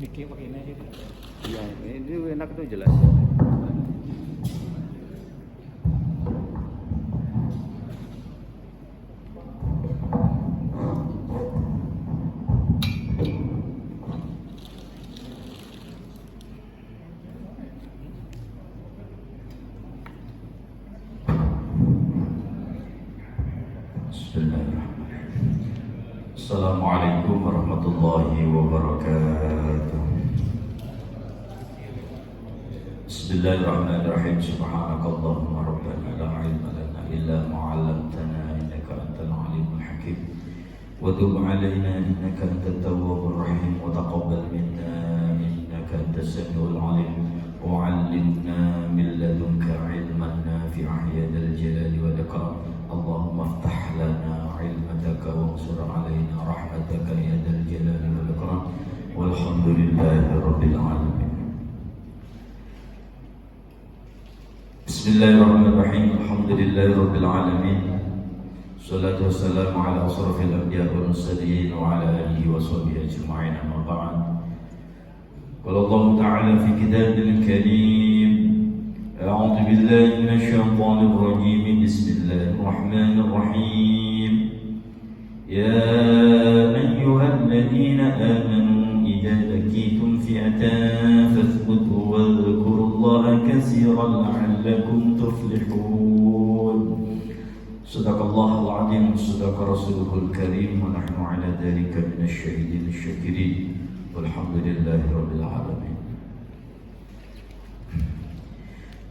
Mikir pakai ini aja. Iya, ini enak tuh jelas ya. Bismillahirrahmanirrahim. Assalamualaikum warahmatullahi wabarakatuh. Bismillahirrahmanirrahim. Subhanakallahumma rabbana la ilma lana illa ma 'allamtana innaka antal alimul hakim. Wa tub 'alaina innaka antat tawwabur rahim wa taqabbal minna innaka antas samiul 'alim wa 'allimna min ladunka 'ilman nafi'an ya dzal jalali wal ikram. Allahumma iftah lana 'ilmataka wansur 'alaina rahmataka ya dzal jalali wal ikram. Walhamdulillahi rabbil alamin. Bismillahirrahmanirrahim. Alhamdulillahi rabbil alamin. Salatu wassalamu ala asrafil anbiya wal mursalin wa ala alihi wa sahbihi ajma'in, amma ba'd. Qala Allah ta'ala fi kitabil karim, a'udzu billahi minasy syaithanir rajim. Bismillahirrahmanirrahim. Ya ayyuhalladzina amanu idza laqitum fi'atan fathbutu wadhkurullaha katsiran la'allakum tuflihun. Sadaqallahul 'azim, sadaqa rasuluhul karim, wa nahnu 'ala dzalika minasy syahidin syakirin. Walhamdulillahi rabbil alamin.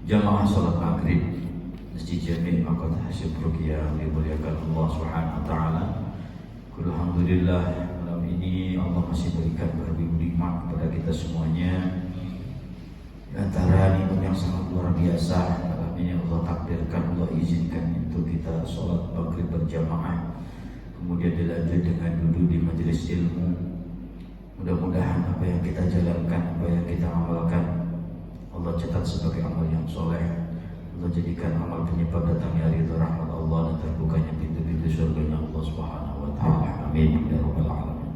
Jamaah salat maghrib Masjid Jami' Maqat Hasyim Ruqyah dimuliakan Allah Subhanahu wa taala. Alhamdulillah, malam ini Allah masih berikan berlimpah nikmat kepada kita semuanya. Di antara nikmat yang sangat luar biasa, malam ini Allah takdirkan, Allah izinkan untuk kita sholat maghrib berjamaah, kemudian dilanjut dengan duduk di majelis ilmu. Mudah-mudahan apa yang kita jalankan, apa yang kita amalkan, Allah catat sebagai amal yang soleh. Allah jadikan amal penyebab datangnya ridha rahmat Allah dan terbukanya pintu-pintu surganya Allah Subhanahu wa taala. Amin ya rabbal alamin.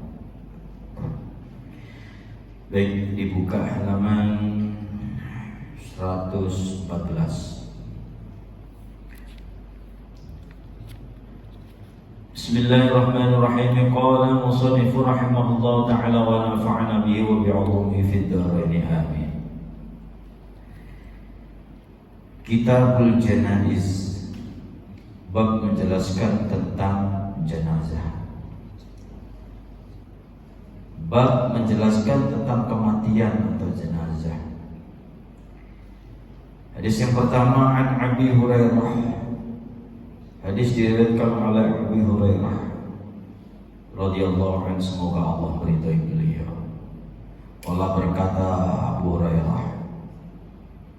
Baik, dibuka halaman 114. Bismillahirrahmanirrahim. Qala musannif rahimahullah ta'ala wa nafa'ana bihi wa bi'ulumihi fid dharain amin. Kitabul Janaiz, bab menjelaskan tentang jenazah. Bab menjelaskan tentang kematian atau jenazah. Hadis yang pertama, an Abi Hurairah. Hadis diriwayatkan oleh Abi Hurairah radhiyallahu anhu, semoga Allah meridai beliau. Allah berkata Abu Hurairah,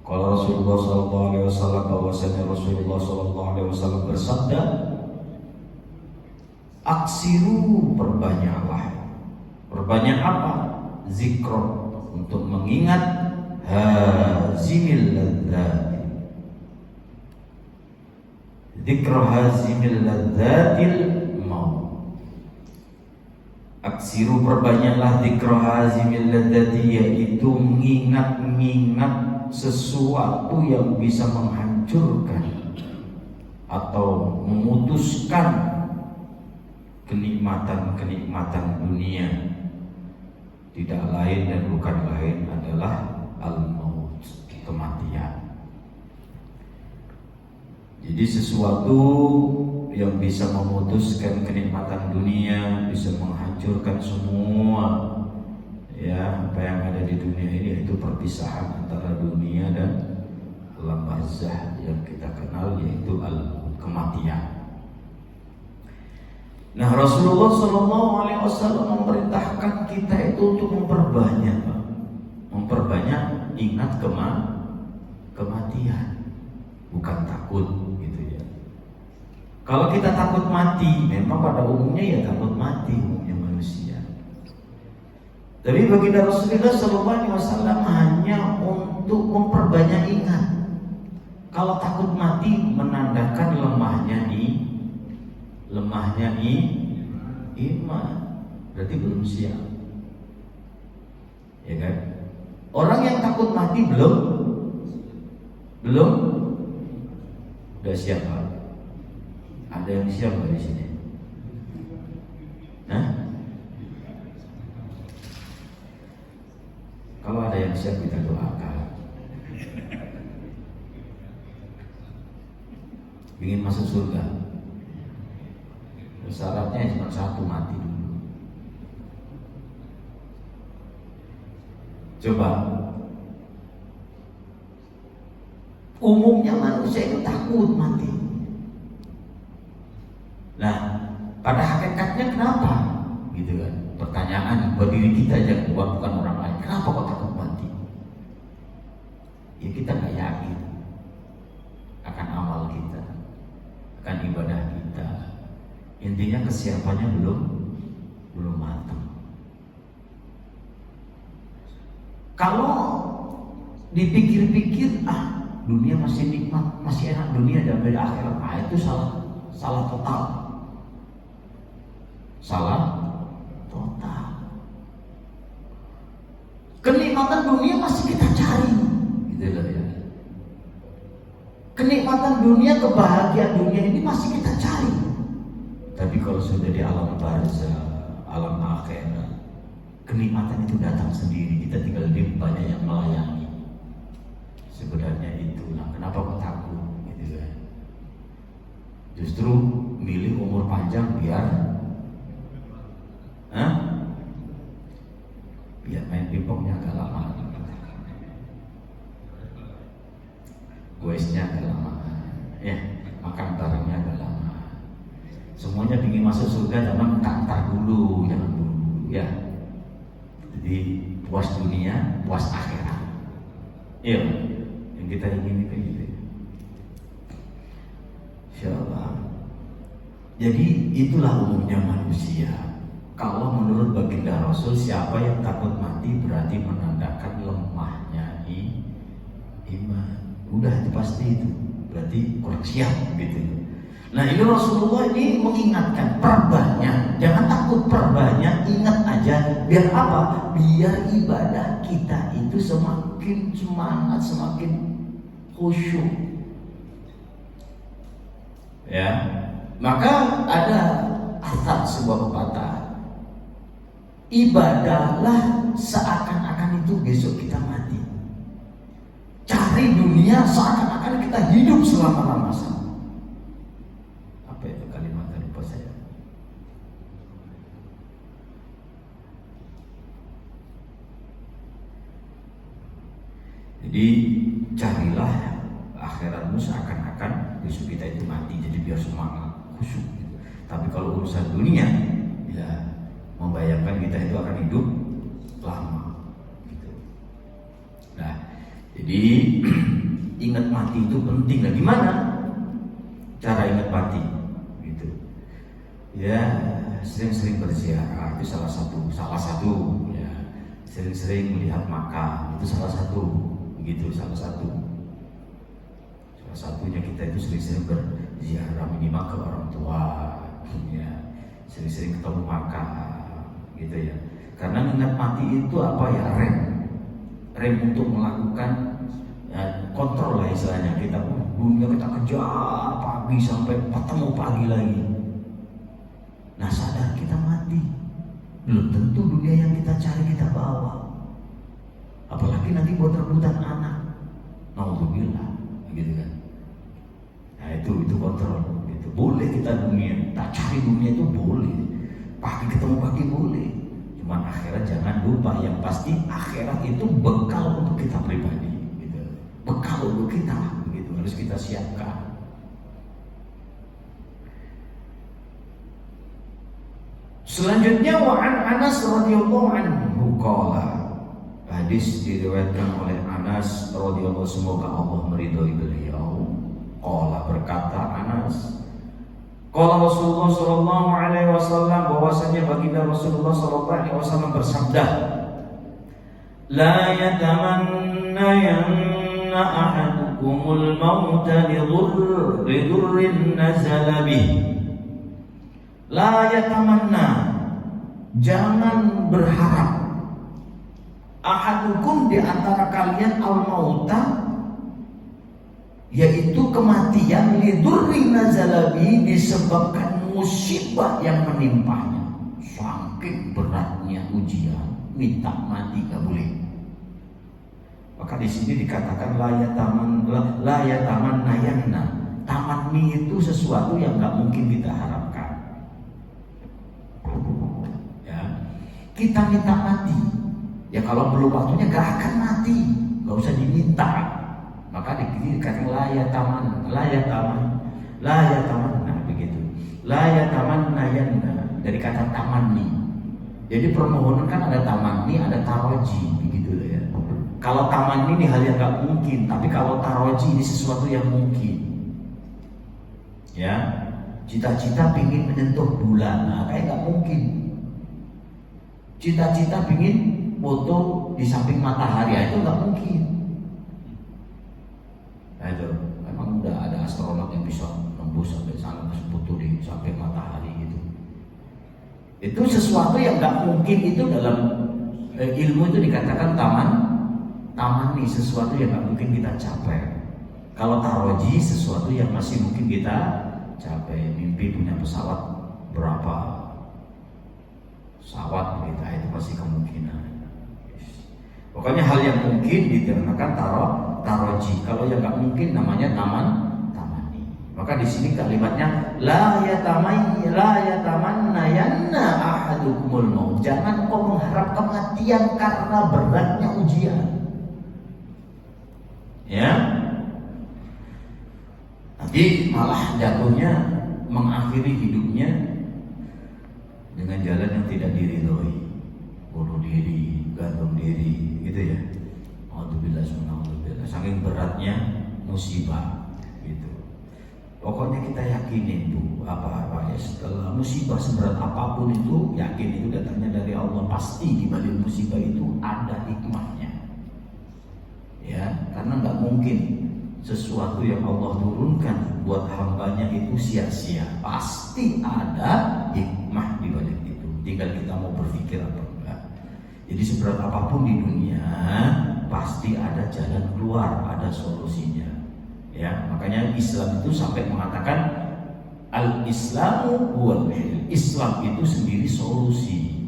kalau Rasulullah sallallahu alaihi wasallam, bahwasanya Rasulullah sallallahu alaihi wasallam bersabda, aksiru, perbanyaklah. Perbanyak apa? Zikr, untuk mengingat hazimil ladzat. Zikr hazimil ladzatil maut. Aksiru, perbanyaklah zikr hazimil ladzati, yaitu mengingat-ingat sesuatu yang bisa menghancurkan atau memutuskan kenikmatan-kenikmatan dunia. Tidak lain dan bukan lain adalah al-maut, kematian. Jadi sesuatu yang bisa memutuskan kenikmatan dunia, bisa menghancurkan semua ya apa yang ada di dunia ini, itu perpisahan antara dunia dan alam barzah yang kita kenal, yaitu kematian. Nah, Rasulullah Shallallahu Alaihi Wasallam memerintahkan kita itu untuk memperbanyak ingat kematian, bukan takut gitu ya. Kalau kita takut mati, memang pada umumnya ya takut mati umumnya manusia. Tapi baginda Rasulullah SAW hanya untuk memperbanyak ingat. Kalau takut mati menandakan lemahnya iman, berarti belum siap. Ya kan? Orang yang takut mati belum udah siap Pak? Ada yang siap nggak di sini? Hah? Kalau ada yang siap kita doakan. Ingin masuk surga, syaratnya cuma satu, mati dulu. Coba, umumnya manusia itu takut mati. Nah, pada hakikatnya kenapa? Gitu kan? Pertanyaan buat diri kita aja, bukan orang lain. Kenapa kok takut mati? Ya kita nggak yakin akan amal kita, akan ibadah kita. Intinya kesiapannya belum matang. Kalau dipikir-pikir, dunia masih nikmat, masih enak dunia dan beda akhirat, itu salah total. Salah total. Kenikmatan dunia masih kita cari, gitu loh ya. Kenikmatan dunia, kebahagiaan dunia ini masih kita cari. Tapi kalau sudah di alam barzah, alam akhirat, kenikmatan itu datang sendiri. Kita tinggal banyak yang melayani. Sebenarnya itulah kenapa kok takut, gitu kan? Justru milih umur panjang biar biar main pingpongnya agak lama, goesnya agak lama, ya makan barengnya agak lama. Semuanya ingin masuk surga, jangan kantar dulu, jangan dulu, ya. Jadi puas dunia, puas akhirat. Iya, yang kita ingin kayak gitu. Insyaallah. Jadi itulah umumnya manusia. Kalau menurut baginda Rasul, siapa yang takut mati berarti menandakan lemahnya iman. Udah itu pasti itu, berarti kurang siap gitu. Nah ini Rasulullah ini mengingatkan, perbanyak, jangan takut, perbanyak, ingat aja. Biar apa? Biar ibadah kita itu semakin semangat, semakin khusyuk. Ya, maka ada asal sebuah pepatah, ibadahlah seakan-akan itu besok kita mati. Cari dunia seakan-akan kita hidup selama-lamanya. Apa itu kalimat dari bos saya? Jadi carilah akhiratmu seakan-akan besok kita itu mati. Jadi biar semangat, khusyuk. Tapi kalau urusan dunia, ya membayangkan kita itu akan hidup lama gitu. Nah, jadi ingat mati itu penting. Nah, gimana cara ingat mati gitu? Ya, sering-sering berziarah itu salah satu ya. Sering-sering melihat makam itu salah satu, begitu salah satunya kita itu sering-sering berziarah minimal ke orang tua, ya. Sering-sering ketemu makam gitu ya. Karena ingat mati itu apa ya, rem untuk melakukan ya, kontrol lah istilahnya. Kita dunia kita kejar pagi sampai ketemu pagi lagi. Nah sadar kita mati, belum tentu dunia yang kita cari kita bawa. Apalagi nanti buat rebutan anak, naudzubillah, gitu kan. Nah itu kontrol. Gitu. Boleh kita dunia, tak cari dunia itu boleh. Pagi ketemu pagi boleh, cuman akhirat jangan lupa. Yang pasti akhirat itu bekal untuk kita pribadi, gitu. Bekal untuk kita, gitu. Harus kita siapkan. Selanjutnya wa'an Anas radhiyallahu anhu qala, hadis diriwayatkan oleh Anas radhiyallahu, semoga Allah meridhai beliau. Qala, berkata Anas, qala Rasulullah sallallahu alaihi wasallam, bahwasanya baginda Rasulullah sallallahu alaihi wasallam bersabda, la yatamanna yanna ahadukumul mauta lidurrin nazala bih. La yatamanna, jangan berharap ahadukum di antara kalian al-mauta, yaitu kematian, lidurri nazalabi, disebabkan musibah yang menimpanya. Saking beratnya ujian, minta mati gak boleh. Maka di sini dikatakan la yataman nayanna. Tamanni itu sesuatu yang gak mungkin kita harapkan. Ya, kita minta mati. Ya kalau belum waktunya gak akan mati, gak usah diminta. Maka dikatakan la yataman, nah begitu. La yataman nayanna, dari kata tamanni. Jadi permohonan kan ada tamanni, ada taroji, begitu ya. Kalau tamanni ini hal yang gak mungkin, tapi kalau taroji ini sesuatu yang mungkin. Ya, cita-cita pingin menyentuh bulan, nah kayak gak mungkin. Cita-cita pingin foto di samping matahari, itu gak mungkin. Nah itu, memang udah ada astronot yang bisa nembus sampai sana, foto di samping matahari gitu. Itu sesuatu yang gak mungkin, itu dalam ilmu itu dikatakan taman nih, sesuatu yang gak mungkin kita capai. Kalau taroji, sesuatu yang masih mungkin kita capai. Mimpi punya pesawat berapa pesawat kita, itu pasti kemungkinan. Pokoknya hal yang mungkin diterangkan taroji. Kalau yang nggak mungkin namanya tamani. Maka di sini kalimatnya la yatamannayanna ahadukumul maut. Jangan kau mengharap kematian karena beratnya ujian. Ya. Nanti malah jatuhnya mengakhiri hidupnya dengan jalan yang tidak diridhoi, bunuh diri, gantung diri, gitu ya. Alhamdulillah, saking beratnya musibah, gitu. Pokoknya kita yakinin tuh apa-apa ya, setelah musibah seberat apapun itu, yakin itu datangnya dari Allah. Pasti di balik musibah itu ada hikmahnya, ya. Karena nggak mungkin sesuatu yang Allah turunkan buat hambanya itu sia-sia. Pasti ada hikmah di balik itu. Tinggal kita mau berpikir apa enggak. Jadi seberat apapun di dunia pasti ada jalan keluar, ada solusinya. Ya, makanya Islam itu sampai mengatakan al-Islamu huwal hilm. Islam itu sendiri solusi.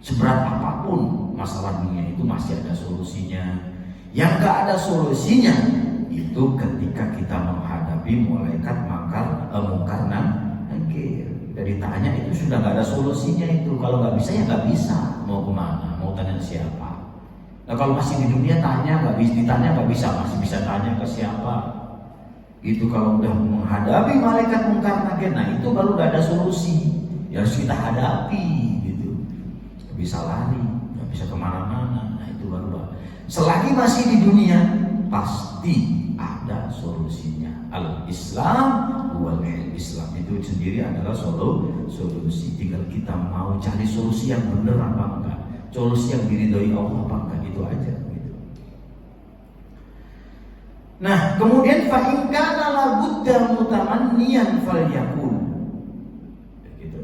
Seberat apapun masalah dunia itu masih ada solusinya. Yang gak ada solusinya itu ketika kita menghadapi malaikat mungkar nakir. Dari tanya itu sudah gak ada solusinya itu. Kalau gak bisa ya gak bisa. Mau kemana? Mau tanya siapa? Nah kalau masih di dunia tanya gak bisa, ditanya gak bisa, masih bisa tanya ke siapa? Itu kalau udah menghadapi malaikat mungkar nakir, nah itu baru gak ada solusi. Ya harus kita hadapi gitu. Gak bisa lari, gak bisa kemana-mana. Nah itu baru. Selagi masih di dunia pasti ada solusinya. Al-Islam wal Islam itu sendiri adalah solusi. Tinggal kita mau cari solusi yang benar apa enggak, solusi yang diridhoi Allah apa enggak, itu aja gitu. Nah kemudian fa in kana la budda mutamanniyan falyakul, gitu.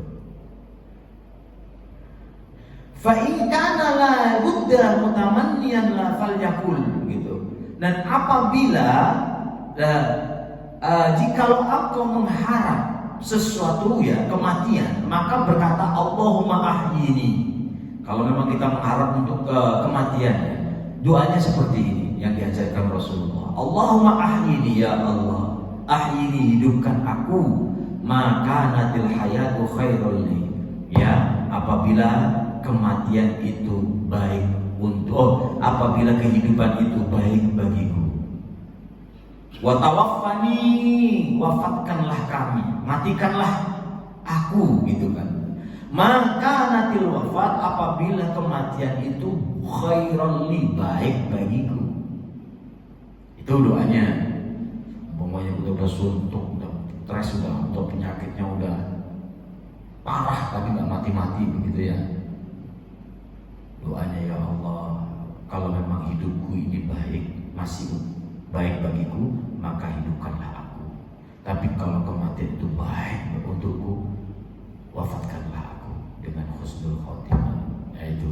Fa in kana la budda mutamanniyan la falyakul, gitu. Dan apabila jikalau engkau mengharap sesuatu ya kematian, maka berkata Allahumma ahyini. Kalau memang kita mengharap untuk kematian, doanya seperti ini yang diajarkan Rasulullah. Allahumma ahyini, ya Allah, ahyini, hidupkan aku, maka natil hayatu khairul li. Ya, apabila kematian itu baik untuk, apabila kehidupan itu baik bagiku. Wa tawaffani, wafatkanlah kami, matikanlah aku, gitu kan. Maka natil wafat, apabila kematian itu khairul li, baik bagiku. Itu doanya. Umpamanya udah suntuk, udah stres, udah atau penyakitnya udah parah tapi nggak mati-mati begitu ya. Doanya, ya Allah, kalau memang hidupku ini baik, masih baik bagiku, maka hidupkanlah aku. Tapi kalau kematian itu baik untukku, wafatkanlah aku dengan husnul khotimah. Yaitu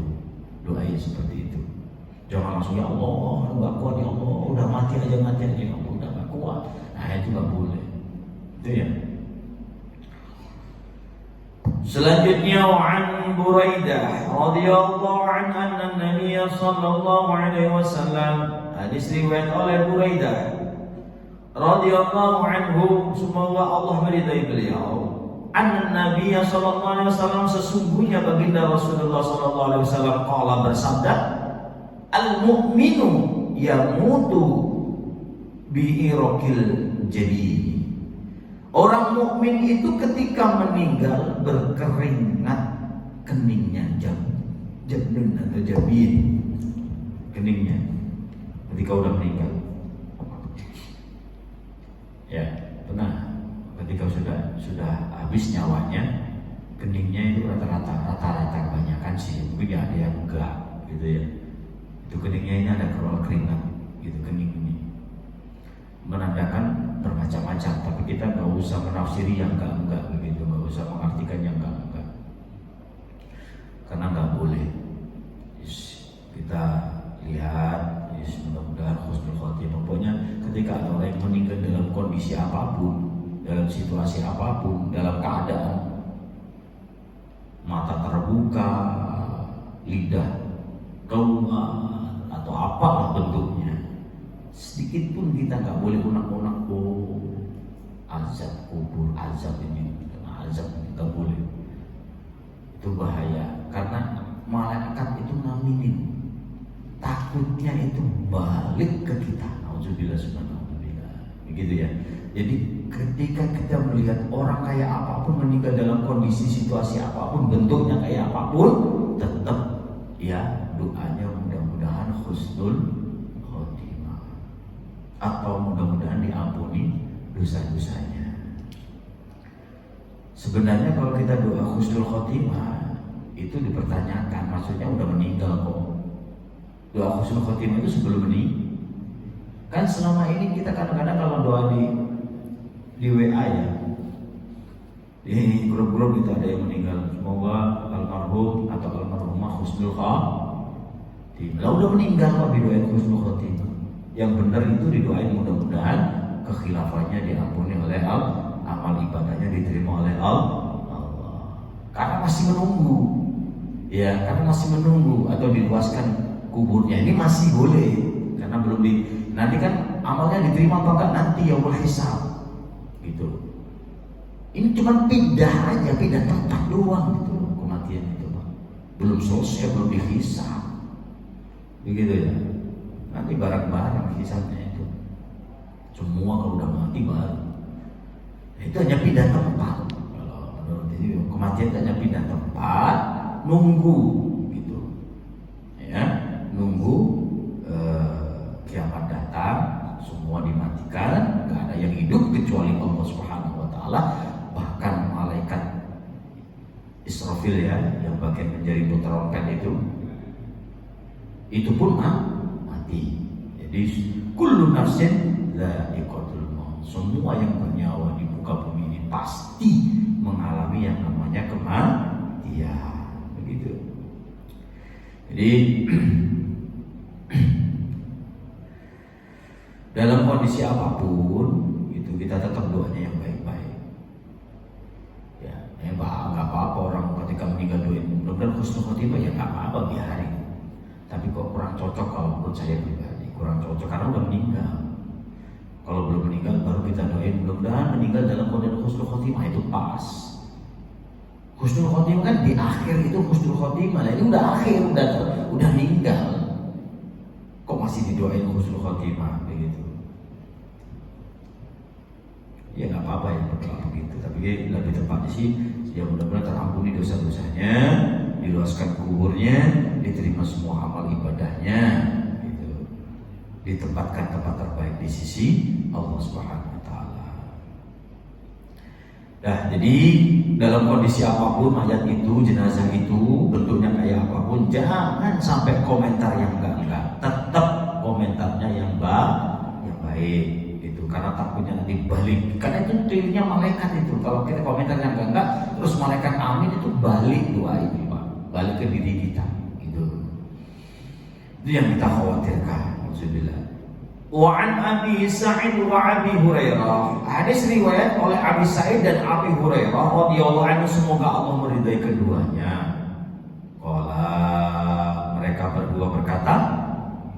doa seperti itu. Jangan langsung ya Allah, nggak kuat ya Allah, udah mati aja ya Allah, udah nggak kuat. Nah itu nggak boleh. Itu ya. Selanjutnya an Buraidah radhiyallahu anhu anna Nabi sallallahu alaihi wasallam, hadis riwayat oleh Buraidah radhiyallahu anhu, semoga Allah meridai beliau. Anna Nabi sallallahu alaihi wasallam, sesungguhnya baginda Rasulullah sallallahu alaihi wasallam qala, bersabda, al-mu'minu yamutu bi'iraqil jadi. Orang mukmin itu ketika meninggal berkeringat keningnya, jabun atau jabin, keningnya ketika udah meninggal. Ya, pernah ketika sudah habis nyawanya, keningnya itu rata-rata kebanyakan sih, mungkin ya ada yang enggak gitu ya. Itu keningnya ini ada keluar keringat gitu, kening ini menandakan bermacam-macam, tapi kita nggak usah menafsiri yang enggak begitu, nggak usah mengartikan yang enggak, karena nggak boleh. Kita lihat, mudah-mudahan husnul khotimah. Pokoknya ketika ada orang yang meninggal dalam kondisi apapun, dalam situasi apapun, dalam keadaan mata terbuka, lidah keluar atau apalah bentuknya, sedikit pun kita nggak boleh unak-unak, azab kubur, azab ini, azab ini nggak boleh. Itu bahaya, karena malaikat itu naminin, takutnya itu balik ke kita. Auzubillah subhanallah, begitu ya. Jadi ketika kita melihat orang kayak apapun meninggal dalam kondisi situasi apapun, bentuknya kayak apapun, tetap ya doanya mudah-mudahan husnul khotimah, atau mudah-mudahan diampuni dosa-dosanya. Sebenarnya kalau kita doa husnul khotimah itu dipertanyakan, maksudnya udah meninggal kok. Doa husnul khotimah itu sebelum meninggal. Kan selama ini kita kadang-kadang kalau doa di WA ya, di grup-grup itu ada yang meninggal, semoga almarhum atau almarhumah husnul khotimah. Lah udah meninggal kok didoain husnul khotimah. Yang benar itu didoain mudah-mudahan kekhilafahnya diampuni oleh Allah, amal ibadahnya diterima oleh Allah. Karena masih menunggu, ya, karena masih menunggu atau diluaskan kuburnya ini masih boleh, karena belum nanti kan amalnya diterima apa enggak nanti yaumul hisab gitu. Ini cuma pindah aja, pindah tempat doang gitu loh, kematian itu Pak. Belum selesai, belum dihisab. Begitu ya. Nanti barang-barang hisabnya itu. Semua kalau udah mati baru. Itu hanya pindah tempat. Kalau menurut itu kematian hanya pindah tempat, nunggu gitu. Ya, nunggu kiamat datang, semua dimatikan, nggak ada yang hidup kecuali Allah Subhanahu wa taala. Bahkan malaikat Israfil ya, yang bagian menjadi trompet itu pun mati. Jadi kullu nafsin dha'iqatul maut. Semua yang bernyawa di muka bumi ini pasti mengalami yang namanya kematian. Begitu. Jadi dalam kondisi apapun itu kita tetap doanya yang baik-baik. Ya, nggak apa-apa orang ketika meninggal doain mudah-mudahan husnul khotimah, ya nggak apa-apa, biarin. Tapi kok kurang cocok kalau menurut saya pribadi, kurang cocok karena udah meninggal. Kalau belum meninggal baru kita doain mudah-mudahan meninggal dalam kondisi husnul khotimah, itu pas. Husnul khotimah kan di akhir itu husnul khotimah, ini udah akhir, udah meninggal. Kok masih didoain husnul khotimah begitu? Ya nggak apa-apa ya berdoa begitu, tapi lebih tepatnya sih ya mudah-mudahan terampuni dosa-dosanya, diluaskan kuburnya, diterima semua amal ibadahnya, gitu. Ditempatkan tempat terbaik di sisi Allah Subhanahu wa taala. Nah, jadi dalam kondisi apapun mayat itu, jenazah itu bentuknya kayak apapun, jangan sampai komentar yang enggak. Tetap komentarnya yang baik. Karena takutnya nanti balik, karena itu tujuannya malaikat itu. Kalau kita komentar yang enggak, terus malaikat amin itu balik doa itu Pak, balik ke diri kita gitu. Itu yang kita khawatirkan. Alhamdulillah. Wa an Abi Sa'id wa Abi Hurairah. Hadis riwayat oleh Abi Sa'id dan Abi Hurairah radhiyallahu anhu, semoga Allah meridai keduanya. Qala, mereka berdua berkata,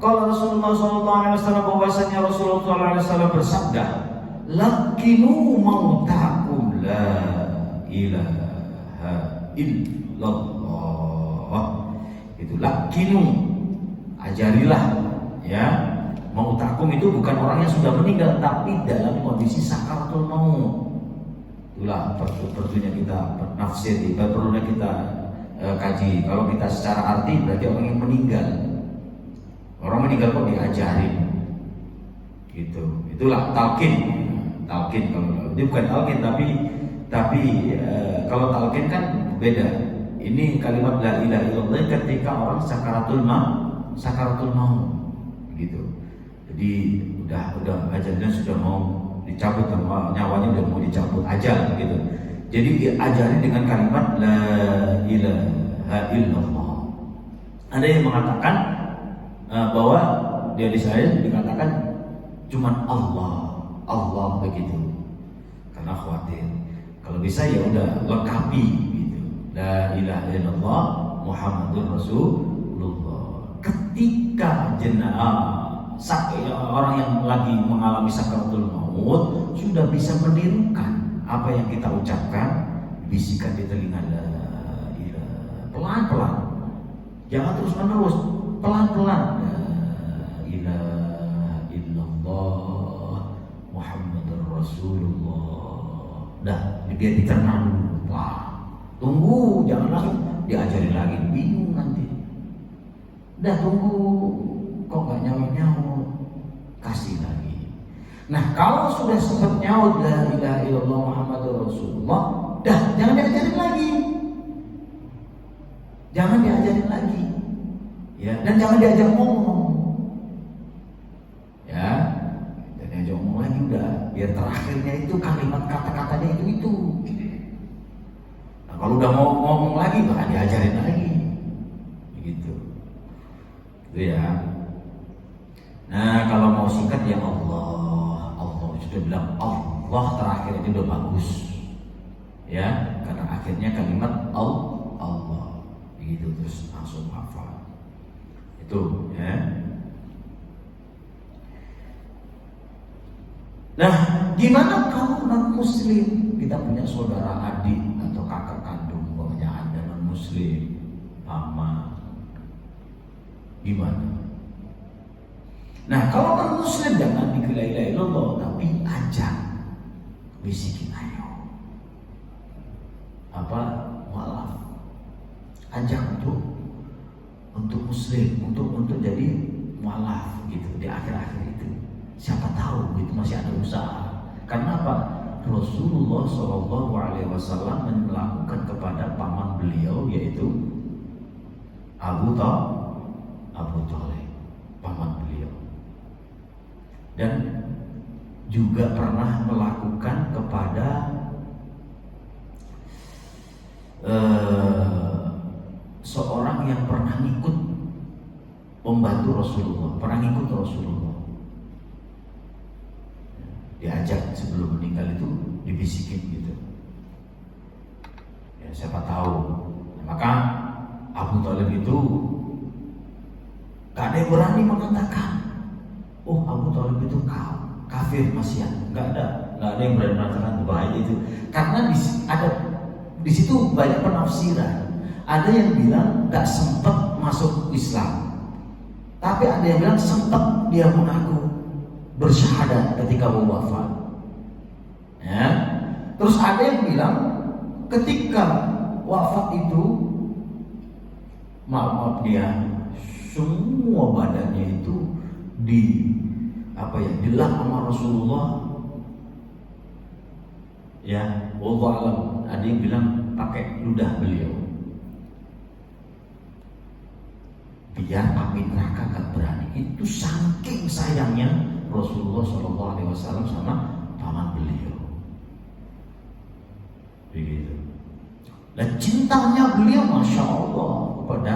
qala Rasulullah sallallahu alaihi wasallam, bahwasanya Rasulullah sallallahu alaihi wasallam bersabda, "Lakinu mautakum la ilaha illallah." Itu lakinu, ajarilah ya. Mautakum itu bukan orang yang sudah meninggal, tapi dalam kondisi sakaratul maut. Itulah perlunya kita nafsir, perlunya kita kaji. Kalau kita secara arti berarti orang yang meninggal. Orang meninggal kok diajarin, gitu. Itulah talqin. Talqin kalau ini bukan talqin, tapi kalau talqin kan beda. Ini kalimat la ilaha illallah ketika orang sakaratul maut, gitu. Jadi udah ajalnya sudah mau dicabut, nyawanya udah mau dicabut ajal, gitu. Jadi diajari dengan kalimat la ilaha illallah. Ada yang mengatakan bahwa di hadis saya dikatakan cuman Allah begitu, karena khawatir. Kalau bisa ya udah lengkapi gitu. La ilaha illallah Muhammadur Rasulullah. Ketika orang yang lagi mengalami sakaratul maut sudah bisa menirukan apa yang kita ucapkan, bisikan di telinga, la ilaha, pelan-pelan, jangan terus menerus, pelan-pelan, la ilaha illallah Muhammadur Rasulullah. Dah, biar dicerna dulu, tunggu, jangan langsung diajarin lagi, bingung nanti. Dah tunggu, kok gak nyaut-nyaut, kasih lagi. Nah, kalau sudah sempat nyaut la ilaha illallah Muhammadur Rasulullah, dah jangan diajarin lagi. Jangan diajarin lagi. Ya, dan jangan diajak ngomong. Ya, dan diajak ngomong lagi udah, biar terakhirnya itu kalimat kata-katanya itu. Nah, kalau udah mau ngomong lagi bakal diajarin lagi. Begitu. Itu ya. Nah, kalau mau singkat ya Allah sudah bilang Allah terakhir itu udah bagus, ya, karena akhirnya kalimat Allah, begitu terus langsung hafal itu, ya. Nah, gimana kalau non Muslim? Kita punya saudara adik atau kakak kandung, pokoknya ada non Muslim, paman, gimana? Nah, kalau non Muslim jangan la ilaha illallah, tapi ajak, bisikin, ayo, walaf, ajak untuk Muslim, untuk jadi walaf gitu di akhir-akhir itu. Siapa tahu itu masih ada usaha. Karena apa? Rasulullah Shallallahu Alaihi Wasallam melakukan kepada paman beliau, yaitu Abu Thalib, paman beliau. Dan juga pernah melakukan kepada seorang yang pernah ngikut membantu Rasulullah, pernah ngikut Rasulullah. Diajak sebelum meninggal itu dibisikin gitu. Ya, siapa tahu. Maka Abu Thalib itu gak ada yang berani mengatakan, oh Abu Thalib itu kafir Masih nggak ada yang berani mengatakan bahaya itu, karena di situ banyak penafsiran. Ada yang bilang nggak sempat masuk Islam, tapi ada yang bilang sempat dia mengaku bersyahadat ketika mau wafat. Ya. Terus ada yang bilang ketika wafat itu maaf dia semua badannya itu dilap sama Rasulullah. Ya, wallahu alam. Ada yang bilang pakai ludah beliau, biar api neraka gak berani. Itu saking sayangnya Rasulullah Shallallahu Alaihi Wasallam sama paman beliau. Begitu. Dan cintanya beliau, masya Allah, kepada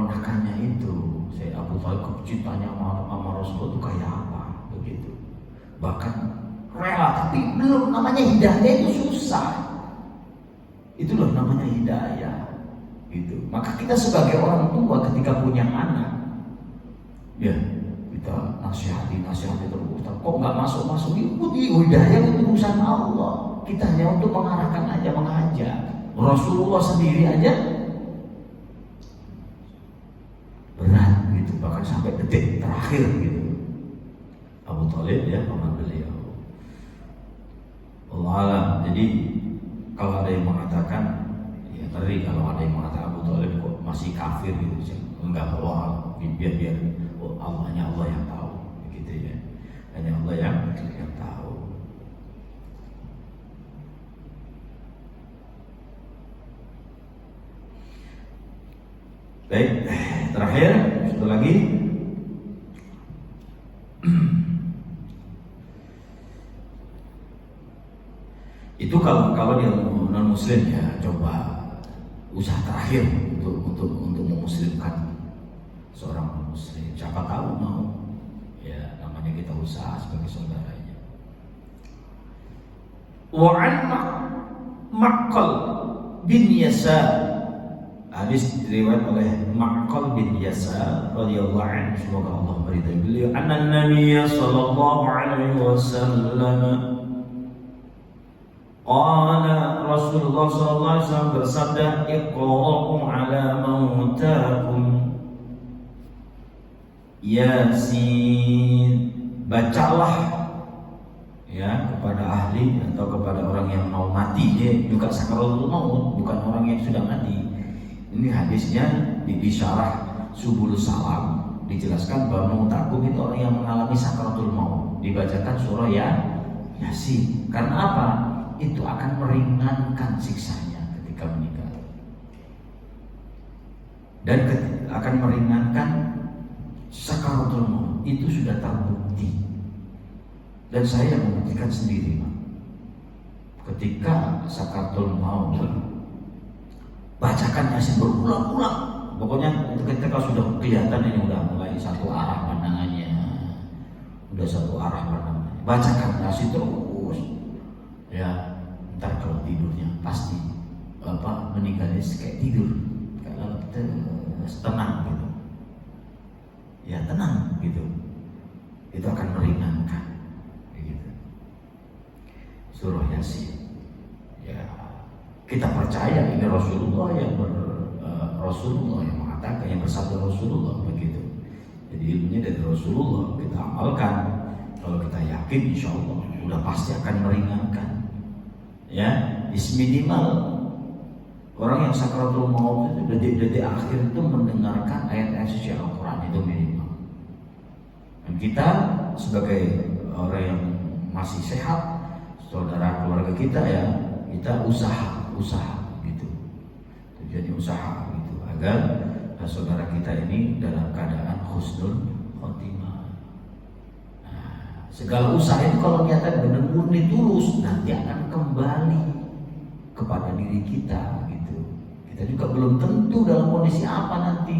keponakannya itu, saya Abu Thalib cintanya sama Rasulullah itu kayak apa begitu. Bahkan rela, tapi belum, namanya hidayah itu susah. Itulah namanya hidayah gitu. Maka kita sebagai orang tua ketika punya anak, ya kita nasihati terus. Kok nggak masuk ikuti hidayah itu urusan Allah. Kita hanya untuk mengarahkan aja, mengajak. Rasulullah sendiri aja berat gitu, bahkan sampai detik terakhir gitu. Abu Thalib ya paman beliau. Allah alam. Jadi kalau ada yang mengatakan, ya ngeri kalau ada yang mengatakan Abu Thalib kok masih kafir gitu, enggak, bahwa biar hanya Allah yang tahu, gitu ya, hanya Allah yang tahu. Baik, terakhir satu lagi. Itu kalau dia non muslim ya, coba usaha terakhir untuk memuslimkan seorang non muslim. Siapa tahu mau, ya namanya kita usaha sebagai saudaranya. Wa an Ma'qal bin Yasar, hadis diriwayat oleh Ma'qal bin Yasar radhiyallahu anhu, semoga Allah meridai beliau, anna Nabiy sallallahu alaihi wasallam qala, Rasulullah sallallahu alaihi wasallam bersabda, iqra'u ala mautakum Yasin, bacalah ya kepada ahli atau kepada orang yang mau mati, dia juga sakaratul maut, bukan orang yang sudah mati. Ini hadisnya di syarah Subulus Salam dijelaskan bahwa mautakum itu orang yang mengalami sakaratul maut, dibacakan surah Yasin. Karena apa? Itu akan meringankan siksanya ketika meninggal, dan akan meringankan sakaratul maut. Itu sudah terbukti, dan saya membuktikan sendiri, Pak. Ketika sakaratul maut, bacakan Yasin berulang-ulang. Pokoknya ketika sudah kelihatan ini udah mulai satu arah pandangannya, bacakan Yasin terus. Ya, ntar kalau tidurnya pasti meninggalnya kayak tidur, kalau tenang gitu. Ya tenang gitu. Itu akan meringankan gitu. Surah Yasin. Ya, kita percaya ini Rasulullah yang mengatakan, yang bersabda Rasulullah begitu. Jadi ilmunya dari Rasulullah, kita amalkan. Kalau kita yakin, insya Allah udah pasti akan meringankan. Ya, minimal orang yang sakaratul maut itu detik-detik akhir itu mendengarkan ayat-ayat suci Al-Quran, itu minimal. Dan kita sebagai orang yang masih sehat, saudara keluarga kita ya, kita usaha gitu. Tujuannya usaha gitu agar saudara kita ini dalam keadaan husnul khotimah. Segala usaha itu kalau niatan benar murni tulus, nanti akan kembali kepada diri kita gitu. Kita juga belum tentu dalam kondisi apa nanti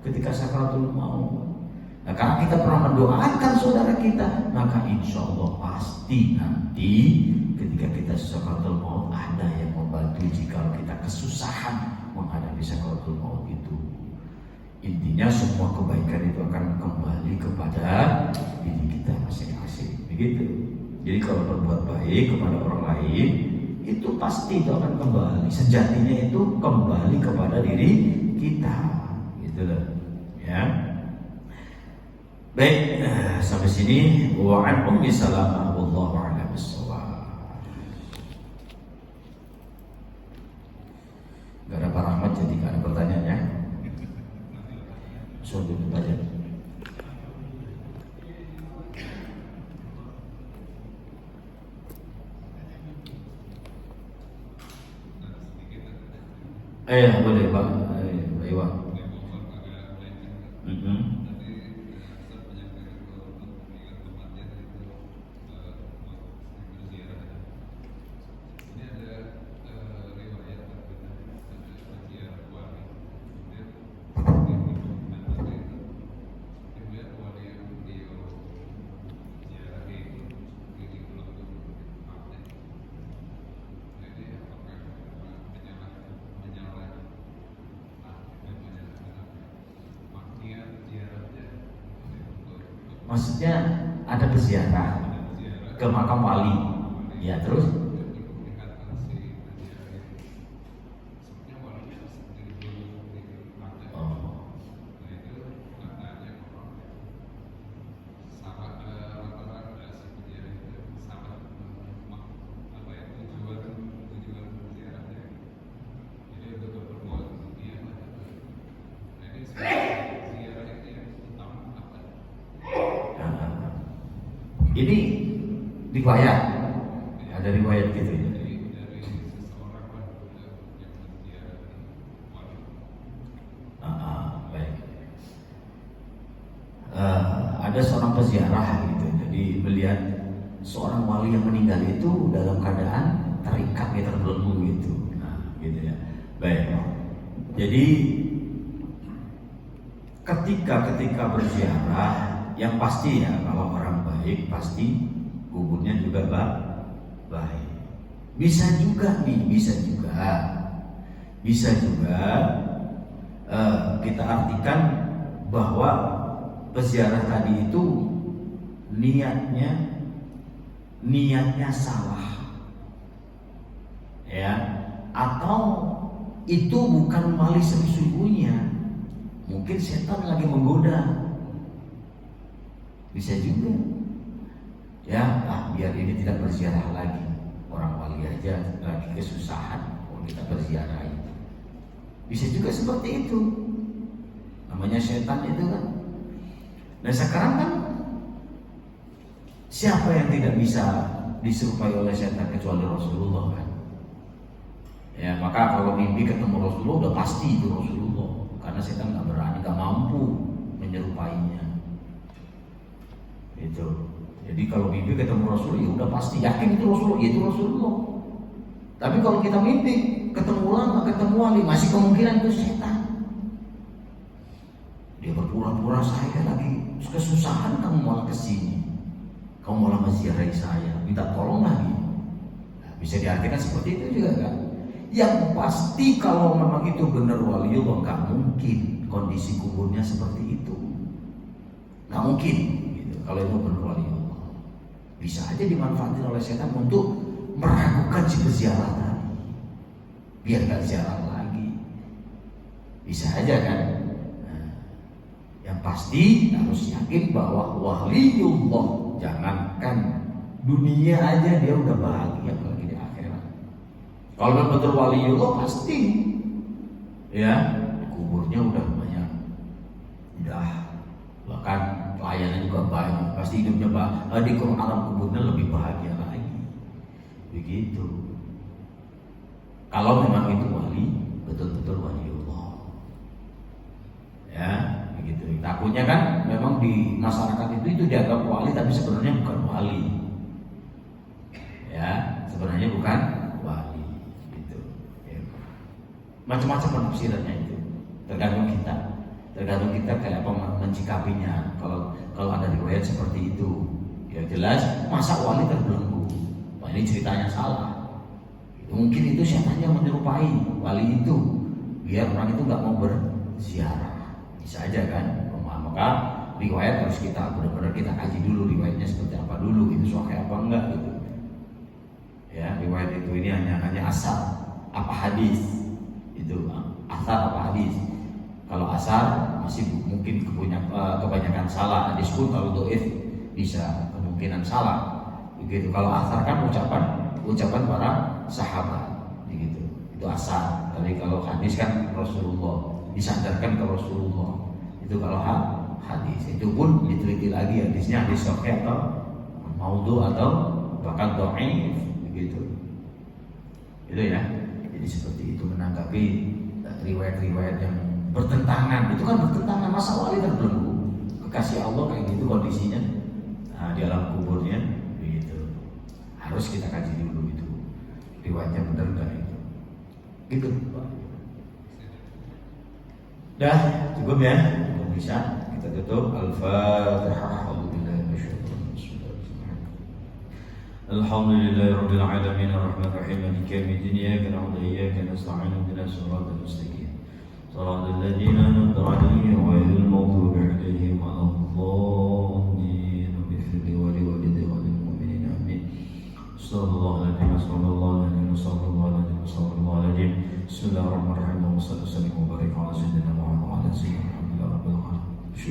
ketika sakaratul maut. Nah, karena kita pernah mendoakan saudara kita, maka insya Allah pasti nanti ketika kita sakaratul maut ada yang membantu jika kita kesusahan menghadapi sakaratul maut itu. Intinya semua kebaikan itu akan kembali kepada diri kita masing-masing, begitu. Jadi kalau berbuat baik kepada orang lain, itu pasti itu akan kembali. Sejatinya itu kembali kepada diri kita, gitu loh. Ya. Baik, sampai sini. Wa an Ummi Salamah wallahu a'lam bissawab. Gak ada Pak Rahmat, jadi gak ada pertanyaan ya. Sudah tutup aja. Boleh Pak. Iwan. Maksudnya ada peziarah ke makam wali. Ya, terus ini riwayat, ada riwayat gitu ya. Baik. Ada seorang peziarah gitu, jadi melihat seorang wali yang meninggal itu dalam keadaan terikat, ya, terbelenggu gitu. Nah, gitu ya. Baik. Jadi ketika berziarah, yang pasti ya, kalau orang baik pasti kuburnya juga baik. Bisa juga kita artikan bahwa peziarah tadi itu niatnya salah, ya, atau itu bukan wali sesungguhnya, mungkin setan lagi menggoda, bisa juga, ya. Biar ini tidak berziarah lagi, orang wali aja lagi kesusahan, kita berziarah itu, bisa juga seperti itu, namanya setan itu kan. Nah sekarang kan siapa yang tidak bisa diserupai oleh setan kecuali Rasulullah kan? Ya, maka kalau mimpi ketemu Rasulullah udah pasti itu Rasulullah, karena setan nggak berani, nggak mampu menyerupainya. Itu. Jadi kalau mimpi ketemu Rasulullah, ya udah pasti yakin itu Rasulullah, ya itu Rasulullah. Tapi kalau kita mimpi ketemu ulama, ketemu wali, masih kemungkinan itu setan. Dia berpura-pura, saya lagi kesusahan, kamu malah kesini, kamu malah menziarahi saya, minta tolong lagi. Nah, bisa diartikan seperti itu juga kan. Yang pasti kalau memang itu benar waliullah, nggak mungkin kondisi kuburnya seperti itu, nggak mungkin gitu. Kalau itu benar waliullah, bisa aja dimanfaatin oleh setan untuk meragukan si peziarah tadi, biar nggak ziarah lagi, bisa aja kan. Yang pasti harus yakin bahwa waliullah, jangankan dunia aja dia udah bahagia, apalagi di akhirat. Kalau betul waliullah pasti ya kuburnya udah banyak, udah bahkan pelayanan juga banyak, pasti hidupnya di alam kuburnya lebih bahagia lagi. Begitu. Kalau memang itu wali, betul-betul waliullah, ya. Gitu. Takutnya kan memang di masyarakat itu dianggap wali, tapi sebenarnya bukan wali, ya, sebenarnya bukan wali gitu, ya. Macam-macam penafsirannya itu, tergantung kita kayak apa mencikapinya. Kalau ada riwayat seperti itu, ya jelas masa wali terbelenggu, wah ini ceritanya salah, mungkin itu setannya menyerupai wali itu biar orang itu nggak mau berziarah. Bisa aja kan. Maka riwayat harus kita benar-benar kita kaji dulu, riwayatnya seperti apa dulu, itu sahih apa enggak gitu. Ya, riwayat itu ini hanya asar apa hadis, itu asar apa hadis. Kalau asar masih mungkin kebanyakan salah, hadis pun kalau dhaif bisa kemungkinan salah. Begitu. Kalau asar kan ucapan para sahabat, begitu. Itu asar. Tapi kalau hadis kan Rasulullah, disandarkan ke Rasulullah. Itu kalau hadis, itu pun diteliti lagi hadisnya hadis sahih atau maudhu atau bahkan dhaif, begitu. Itu ya. Jadi seperti itu menanggapi riwayat-riwayat yang bertentangan. Itu kan bertentangan, masa wali terbelenggu, kekasih Allah kayak gitu kondisinya, di alam kuburnya, begitu. Harus kita kaji dulu itu riwayatnya benar enggak itu. Gitu. Dah cukup ya, cukup bisa kita tutup. Al-Fatihah. Alhamdulillahirabbil alamin arrahmanir rahim maliki yaumiddin iyyaka na'budu wa iyyaka nasta'in ihdinas siratal mustaqim siratal ladzina an'amta 'alaihim ghairil maghdubi 'alaihim waladdallin.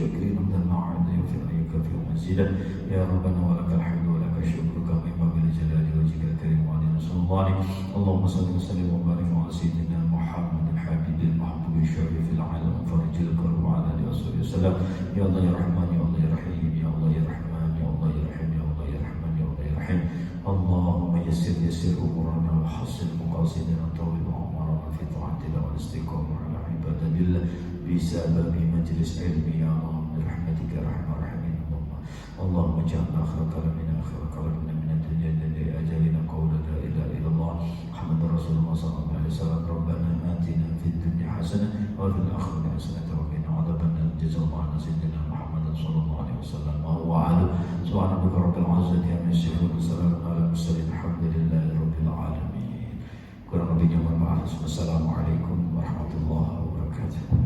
الشاكرين حمدا ما عاد يغفر أن يكفي منزلا يا ربنا ولك الحمد ولك الشكر كما ينبغي لجلال وجهك الكريم وعلينا سلطانك. اللهم صل وسلم وبارك على سيدنا محمد الحبيب المحبوب الشريف العالم فرج الكرب وعلى آله وصحبه وسلم. يا الله يا رحمن يا الله يا رحيم يا الله يا رحمن يا الله يا رحيم يا الله يا رحمن يا الله يا رحيم. اللهم يسر أمورنا وحسن مقاصدنا طول أعمارنا في طاعتنا والاستقامة على عبادة الله بسبب مجلس علم يا الله برحمتك يا أرحم الراحمين. اللهم اجعلنا آخر كلامنا آخر كلامنا من الدنيا الذي أجلنا قول لا إله إلا الله محمد رسول الله صلى الله عليه وسلم. ربنا آتنا في الدنيا حسنة وفي الآخرة حسنة وقنا عذاب النار. جزا الله عن سيدنا محمد صلى الله عليه وسلم وعلى سبحان ربك رب العزة عما يصفون وسلام على المرسلين الحمد لله رب العالمين. Kurang lebihnya mohon maaf. Wassalamualaikum warahmatullahi wabarakatuh.